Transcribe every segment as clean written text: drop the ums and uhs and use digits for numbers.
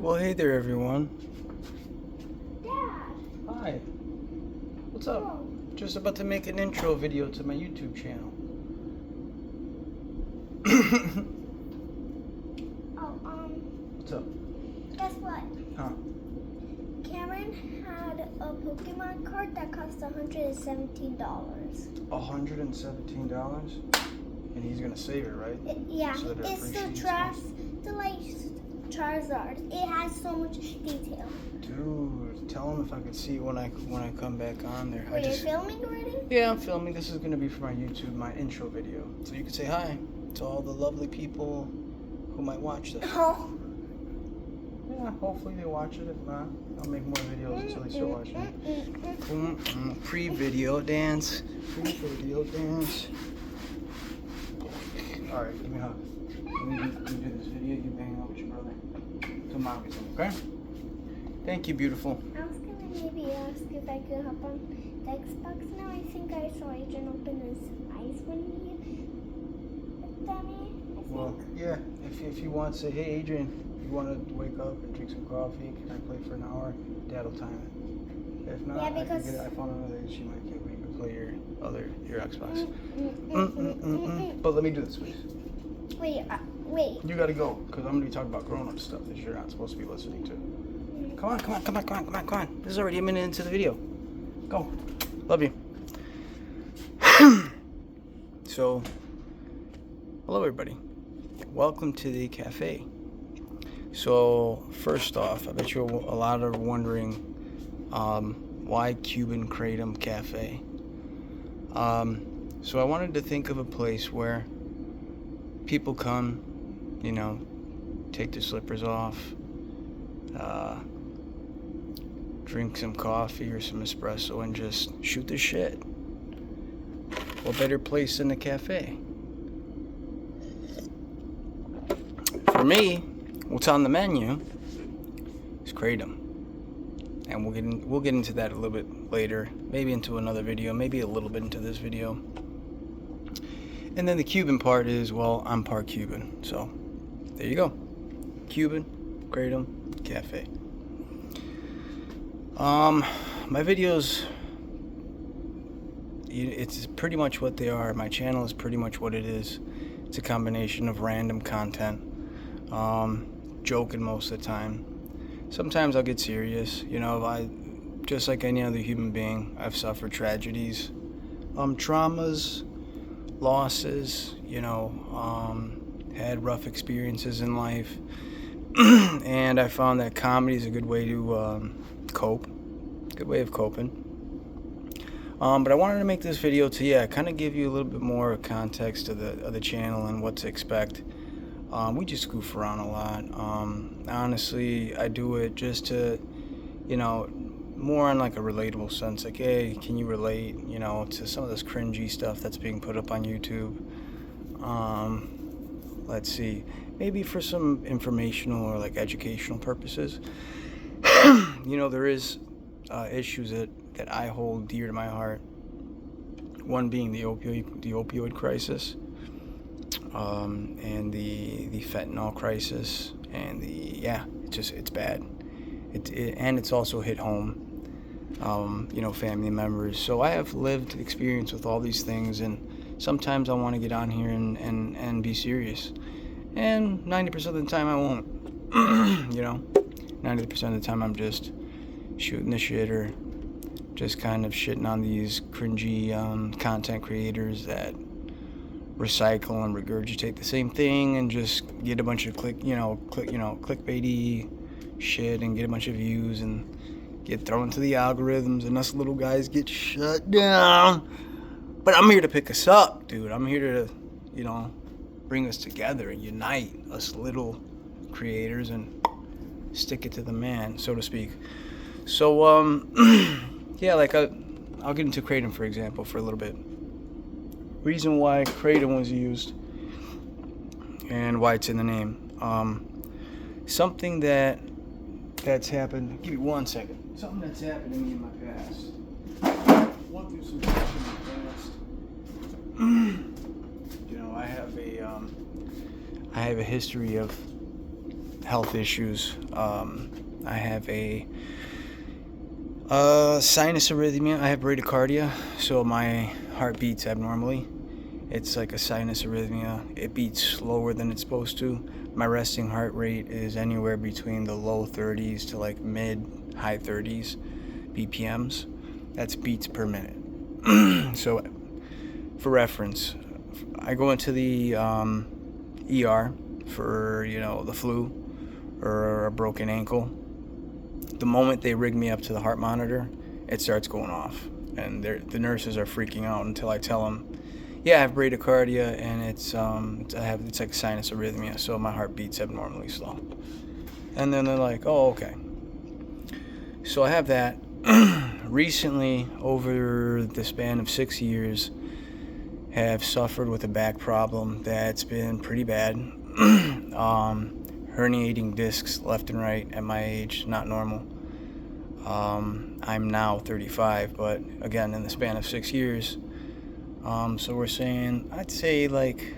Well, hey there, everyone. Dad. Hi. What's up? Oh. Just about to make an intro video to my YouTube channel. What's up? Guess what? Huh? Cameron had a Pokemon card that cost $117. $117? And he's gonna save it, right? Yeah, So that it it's the appreciates Charizard. It has so much detail. Dude, tell him if I could see it when I come back on there. Wait, you're filming already? Yeah, I'm filming. This is gonna be for my YouTube, my intro video. So you can say hi to all the lovely people who might watch this. Oh. Yeah, hopefully they watch it. If not, I'll make more videos until they start watching it. Pre-video dance. Pre-video dance. Alright, give me a hug. Let me do this video. You hang out with your brother. So mom gets home, okay? Thank you, beautiful. I was gonna maybe ask if I could hop on the Xbox now. I think I saw Agent open his eyes when he looked at me. I think. Well, yeah. If you want, say, hey, Adrian, you want to wake up and drink some coffee? Can I play for an hour? Dad will time it. If not, Yeah, because I can get an iPhone another day. She might get where you can play your Xbox. But let me do this, please. Wait. You gotta go, because I'm gonna be talking about grown-up stuff that you're not supposed to be listening to. Come on. This is already a minute into the video. Go. Love you. So, hello everybody. Welcome to the cafe. So, first off, I bet you a lot are wondering why Cuban Kratom Cafe. So I wanted to think of a place where people come, you know, take their slippers off, drink some coffee or some espresso and just shoot the shit. What better place than the cafe? For me, what's on the menu is Kratom. And we'll get into that a little bit later, maybe into another video, maybe a little bit into this video. And then the Cuban part is, well, I'm part Cuban, so there you go. Cuban, Kratom, Cafe. My videos, it's pretty much what they are. My channel is pretty much what it is. It's a combination of random content, joking most of the time. Sometimes I'll get serious, you know, just like any other human being, I've suffered tragedies, traumas, losses, you know, had rough experiences in life, and I found that comedy is a good way to cope, good way of coping. But I wanted to make this video to, kind of give you a little bit more context of the channel and what to expect. We just goof around a lot. Honestly, I do it just to, you know, more on like a relatable sense, like, hey, can you relate, you know, to some of this cringy stuff that's being put up on YouTube? Let's see, maybe for some informational or like educational purposes. You know, there is issues that I hold dear to my heart. One being the opioid crisis, and the fentanyl crisis, and it's bad. And it's also hit home. You know, family members. So I have lived experience with all these things, and sometimes I want to get on here and be serious. And 90% of the time I won't. You know, 90% of the time I'm just shooting the shit or just kind of shitting on these cringy content creators that recycle and regurgitate the same thing and just get a bunch of clickbaity shit and get a bunch of views and get thrown to the algorithms, and us little guys get shut down. But I'm here to pick us up, dude. I'm here to, you know, bring us together and unite us little creators and stick it to the man, so to speak. So, yeah, like I'll get into Kratom, for example, for a little bit. Reason why Kratom was used and why it's in the name. Something that's happened. Give me 1 second. Something that's happened to me in my past. Went through some shit in my past. You know, I have a history of health issues. I have a sinus arrhythmia. I have bradycardia, so my heart beats abnormally. It's like a sinus arrhythmia. It beats slower than it's supposed to. My resting heart rate is anywhere between the low 30s to like mid-high 30s BPMs. That's beats per minute. So, for reference, I go into the ER for, the flu or a broken ankle. The moment they rig me up to the heart monitor, it starts going off. And the nurses are freaking out until I tell them, yeah, I have bradycardia, and it's like a sinus arrhythmia, so my heart beats abnormally slow. And then they're like, oh, okay. So I have that. Recently, over the span of 6 years, have suffered with a back problem that's been pretty bad. Herniating discs left and right at my age, not normal. I'm now 35, but again, in the span of 6 years. So we're saying, I'd say like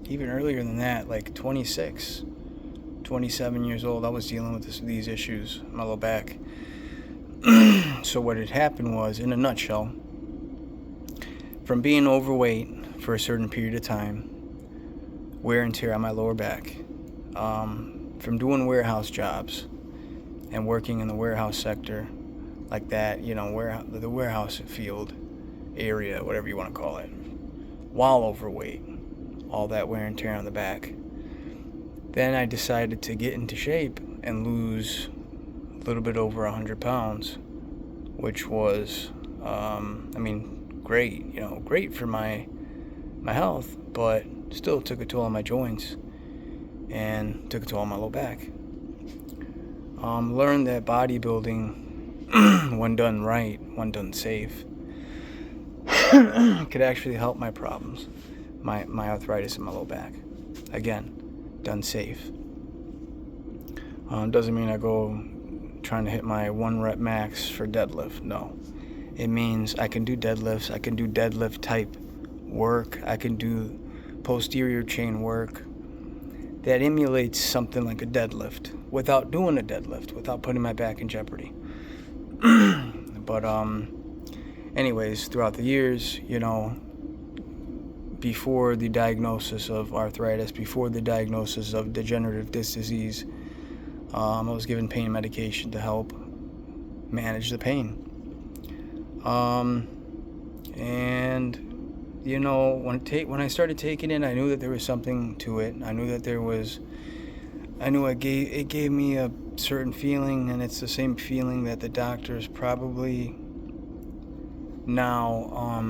even earlier than that, like 26, 27 years old, I was dealing with these issues in my low back. So what had happened was, in a nutshell, from being overweight for a certain period of time, wear and tear on my lower back, from doing warehouse jobs and working in the warehouse sector like that, the warehouse field area, whatever you want to call it, while overweight, all that wear and tear on the back. Then I decided to get into shape and lose a little bit over 100 pounds, which was, great for my health, but still took a toll on my joints and took a toll on my low back. Learned that bodybuilding, when done right, when done safe, could actually help my problems, my arthritis in my low back. Again, done safe. Doesn't mean I go trying to hit my 1 rep max for deadlift. No. It means I can do deadlifts. I can do deadlift type work. I can do posterior chain work that emulates something like a deadlift without doing a deadlift, without putting my back in jeopardy. But anyways, throughout the years, before the diagnosis of arthritis, before the diagnosis of degenerative disc disease, I was given pain medication to help manage the pain. And when I started taking it, I knew that there was something to it. I knew that it gave me a certain feeling, and it's the same feeling that the doctors probably now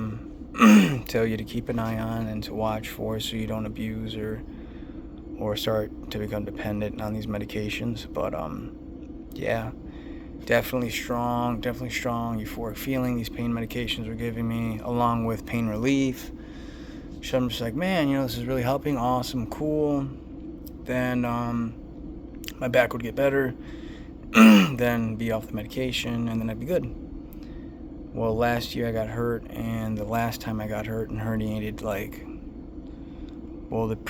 tell you to keep an eye on and to watch for, so you don't abuse or start to become dependent on these medications. But yeah, definitely strong euphoric feeling these pain medications were giving me, along with pain relief. So I'm just like, man, this is really helping. Awesome, cool. Then my back would get better, then be off the medication, and then I'd be good. Well, last year I got hurt, and the last time I got hurt and herniated,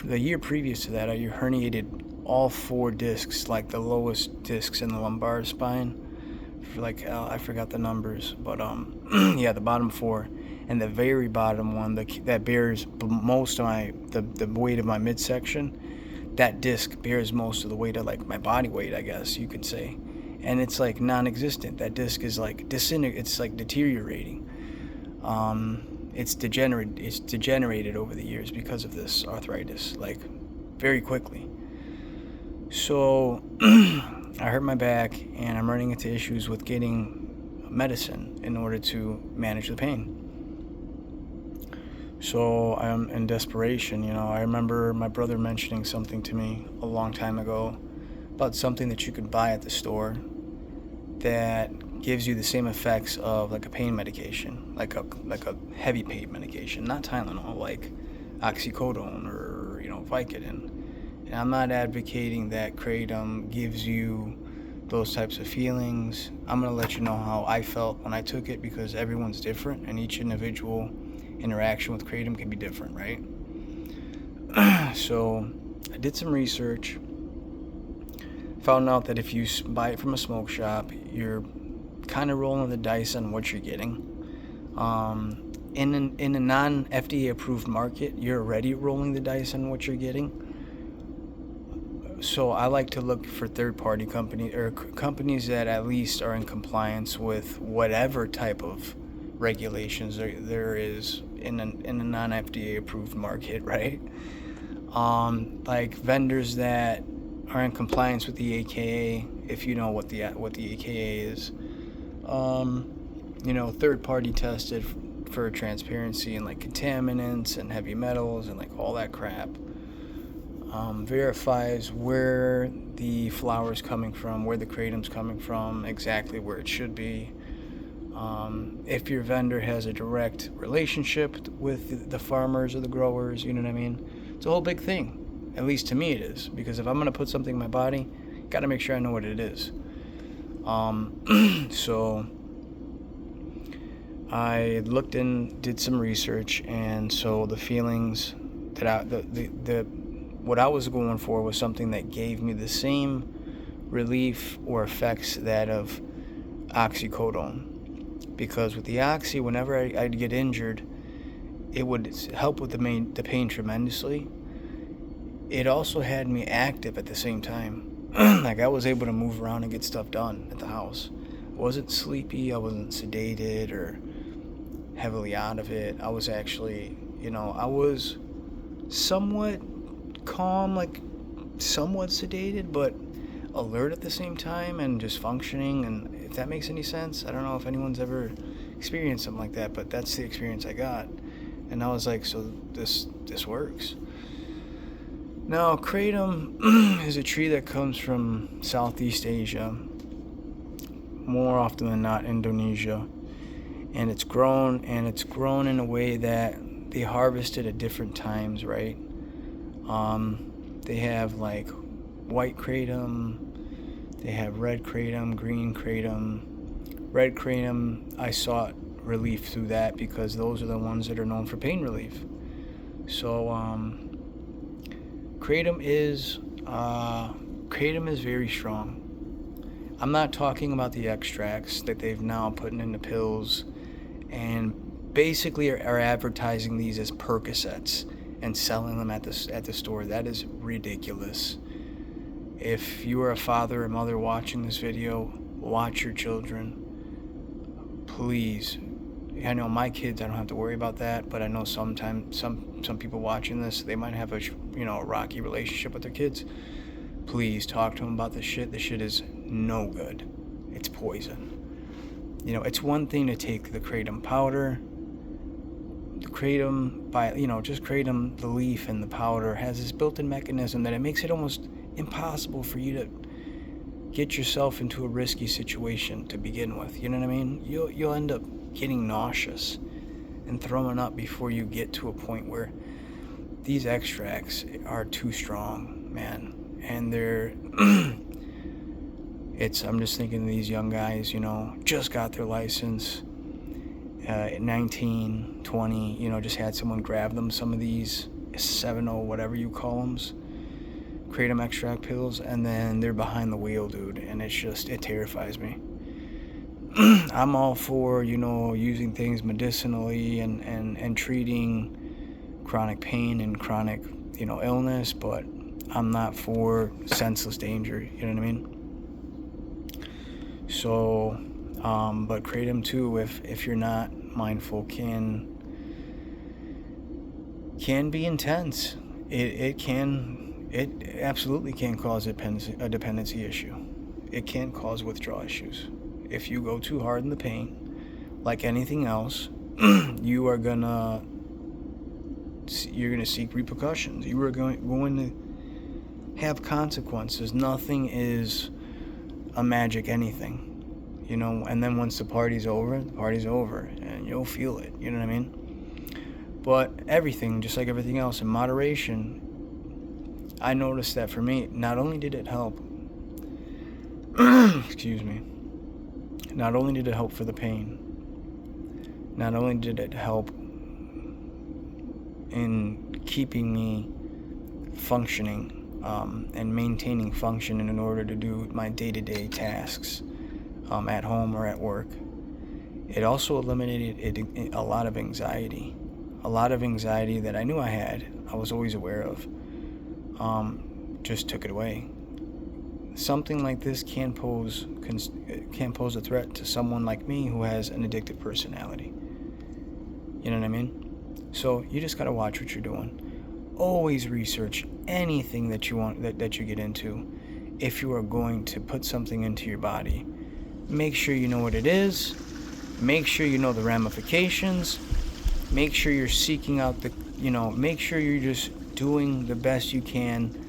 the year previous to that, I herniated all 4 discs, like the lowest discs in the lumbar spine. I forgot the numbers, but yeah, the bottom 4, and the very bottom one, that bears most of the weight of my midsection. That disc bears most of the weight of my body weight, I guess you could say, and it's non-existent. That disc is it's deteriorating. It's degenerated over the years because of this arthritis, very quickly. So I hurt my back, and I'm running into issues with getting medicine in order to manage the pain. So I'm in desperation. I remember my brother mentioning something to me a long time ago about something that you could buy at the store that gives you the same effects of a pain medication, like a heavy pain medication, not Tylenol, like oxycodone or Vicodin. And I'm not advocating that Kratom gives you those types of feelings. I'm going to let you know how I felt when I took it, because everyone's different and each individual interaction with Kratom can be different, right? So I did some research. Found out that if you buy it from a smoke shop, you're kind of rolling the dice on what you're getting. In a non-FDA approved market, you're already rolling the dice on what you're getting. So I like to look for third-party companies, or companies that at least are in compliance with whatever type of regulations there is in a non-FDA approved market, right? Like vendors that are in compliance with the AKA, if you know what the AKA is. Third-party tested for transparency and like contaminants and heavy metals and like all that crap. Verifies where the flower is coming from, where the kratom's coming from, exactly where it should be. If your vendor has a direct relationship with the farmers or the growers, you know what I mean? It's a whole big thing. At least to me it is. Because if I'm going to put something in my body, got to make sure I know what it is. So I looked in, did some research, and so the feelings that what I was going for was something that gave me the same relief or effects that of oxycodone. Because with the oxy, whenever I'd get injured, it would help with the pain tremendously. It also had me active at the same time. Like I was able to move around and get stuff done at the house. I wasn't sleepy, I wasn't sedated or heavily out of it. I was actually, I was somewhat calm, like somewhat sedated, but alert at the same time and just functioning. And if that makes any sense, I don't know if anyone's ever experienced something like that, but that's the experience I got. And I was like, so this works. Now, kratom is a tree that comes from Southeast Asia, more often than not Indonesia, and it's grown in a way that they harvest it at different times, right? They have like white kratom, they have red kratom, green kratom. Red kratom, I sought relief through that because those are the ones that are known for pain relief. So kratom is very strong. I'm not talking about the extracts that they've now put into pills and basically are advertising these as Percocets and selling them at the store. That is ridiculous. If you are a father or mother watching this video, watch your children. Please. I know my kids, I don't have to worry about that, but I know sometimes some people watching this, they might have a rocky relationship with their kids. Please talk to them about this shit. This shit is no good. It's poison. It's one thing to take the kratom powder. The kratom, just kratom, the leaf and the powder has this built-in mechanism that it makes it almost impossible for you to get yourself into a risky situation to begin with. You know what I mean? You'll end up getting nauseous and throwing up before you get to a point where these extracts are too strong, man. And they're I'm just thinking of these young guys, just got their license at 19, 20, just had someone grab them some of these 7-0, whatever you call them, kratom extract pills, and then they're behind the wheel, dude, and it terrifies me. I'm all for, using things medicinally and treating chronic pain and chronic, illness, but I'm not for senseless danger, you know what I mean? So, but kratom too, if you're not mindful, can be intense. It absolutely can cause a dependency issue. It can cause withdrawal issues. If you go too hard in the pain, like anything else, you're gonna seek repercussions. You are going to have consequences. Nothing is a magic anything, and then once the party's over, and you'll feel it, you know what I mean? But everything, just like everything else, in moderation. I noticed that for me, not only did it help, excuse me, not only did it help for the pain, not only did it help in keeping me functioning and maintaining function in order to do my day-to-day tasks at home or at work. It also eliminated a lot of anxiety. A lot of anxiety that I knew I had, I was always aware of, just took it away. Something like this can pose a threat to someone like me who has an addictive personality. You know what I mean? So you just gotta watch what you're doing. Always research anything that you want that you get into. If you are going to put something into your body, make sure you know what it is. Make sure you know the ramifications. Make sure you're seeking out make sure you're just doing the best you can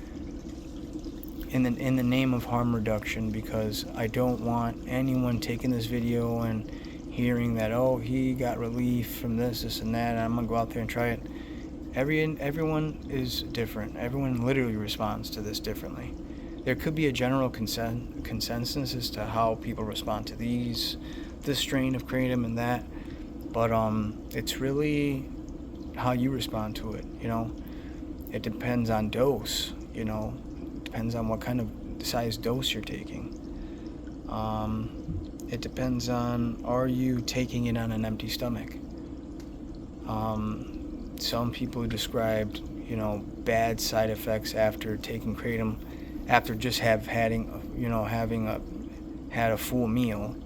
in the name of harm reduction, because I don't want anyone taking this video and hearing that, oh, he got relief from this and that, and I'm gonna go out there and try it. Everyone is different. Everyone literally responds to this differently. There could be a general consensus as to how people respond to this strain of kratom and that, but it's really how you respond to it. It depends on dose. Depends on what kind of size dose you're taking. It depends on, are you taking it on an empty stomach? Some people described, bad side effects after taking kratom, after just having had a full meal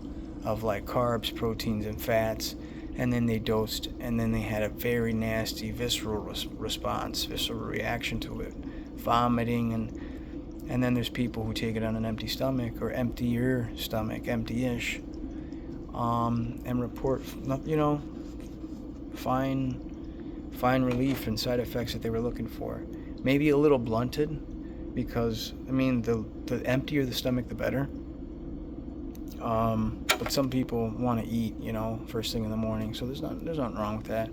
of like carbs, proteins, and fats, and then they dosed, and then they had a very nasty visceral visceral reaction to it, vomiting, and then there's people who take it on an empty stomach or emptier stomach, empty-ish, and report, find relief and side effects that they were looking for. Maybe a little blunted, because the emptier the stomach, the better. But some people want to eat, first thing in the morning, so there's nothing wrong with that.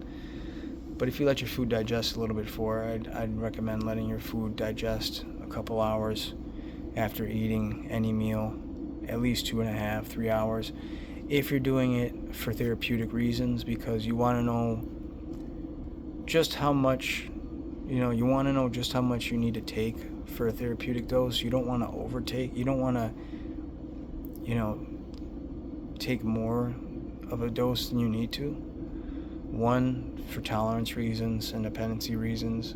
But if you let your food digest a little bit I'd recommend letting your food digest a couple hours after eating any meal, at least 2.5, 3 hours. If you're doing it for therapeutic reasons, because you want to know just how much, you want to know just how much you need to take for a therapeutic dose. You don't want to overtake. You don't want to, take more of a dose than you need to. 1, for tolerance reasons and dependency reasons.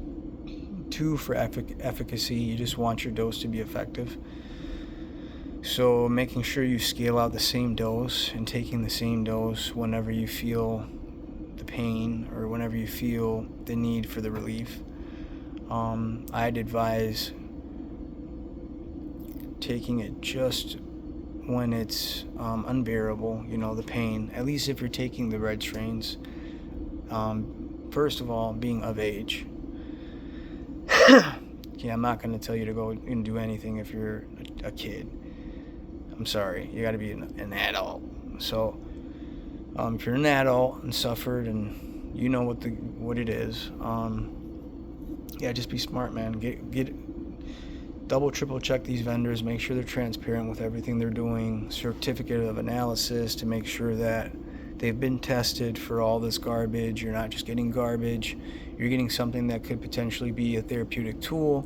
2, for efficacy. You just want your dose to be effective. So making sure you scale out the same dose and taking the same dose whenever you feel the pain or whenever you feel the need for the relief. I'd advise taking it just when it's unbearable, the pain, at least if you're taking the red strains. First of all, being of age. Yeah, I'm not going to tell you to go and do anything if you're a kid. I'm sorry, you got to be an adult. So if you're an adult and suffered and you know what it is, just be smart, man. Get double, triple check these vendors, make sure they're transparent with everything they're doing, certificate of analysis to make sure that they've been tested for all this garbage. You're not just getting garbage, you're getting something that could potentially be a therapeutic tool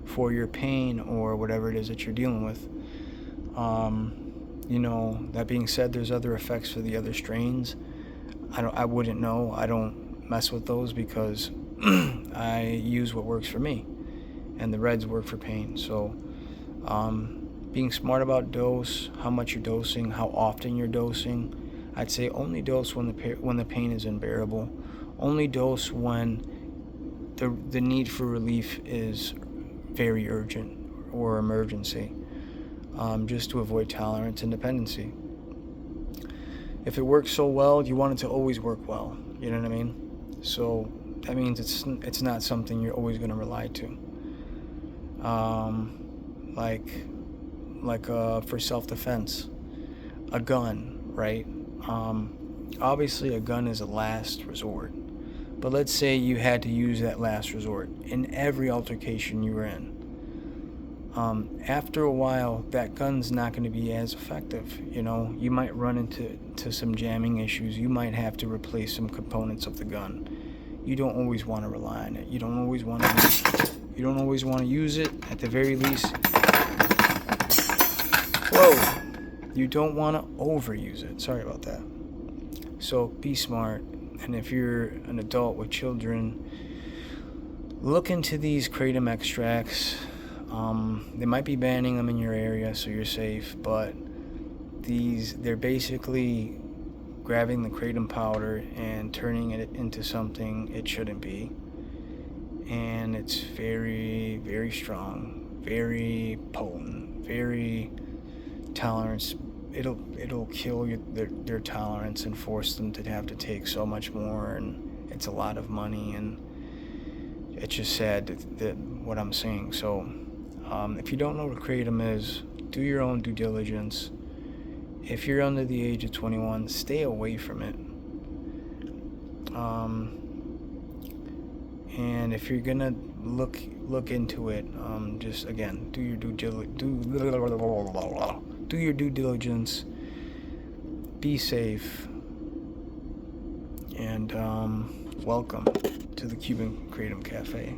for your pain or whatever it is that you're dealing with. That being said, there's other effects for the other strains. I wouldn't know. I don't mess with those because I use what works for me, and the reds work for pain. So being smart about dose, how much you're dosing, how often you're dosing. I'd say only dose when the pain is unbearable. Only dose when the need for relief is very urgent or emergency, just to avoid tolerance and dependency. If it works so well, you want it to always work well. You know what I mean? So that means it's not something you're always going to rely to. For self-defense, a gun, right? Obviously a gun is a last resort, but let's say you had to use that last resort in every altercation you were in. After a while, that gun's not going to be as effective. You might run into some jamming issues. You might have to replace some components of the gun. You don't always want to rely on it. You don't always want to You don't always want to use it. At the very least, whoa, you don't want to overuse it. Sorry about that. So be smart. And if you're an adult with children, look into these kratom extracts. They might be banning them in your area, so you're safe, but they're basically grabbing the kratom powder and turning it into something it shouldn't be. And it's very, very strong, very potent, very tolerance. It'll kill their tolerance and force them to have to take so much more, and it's a lot of money, and it's just sad that what I'm saying. So if you don't know what kratom is, do your own due diligence. If you're under the age of 21, stay away from it. And if you're gonna look into it, just again, do your due diligence. Be safe, and welcome to the Cuban Kratom Cafe.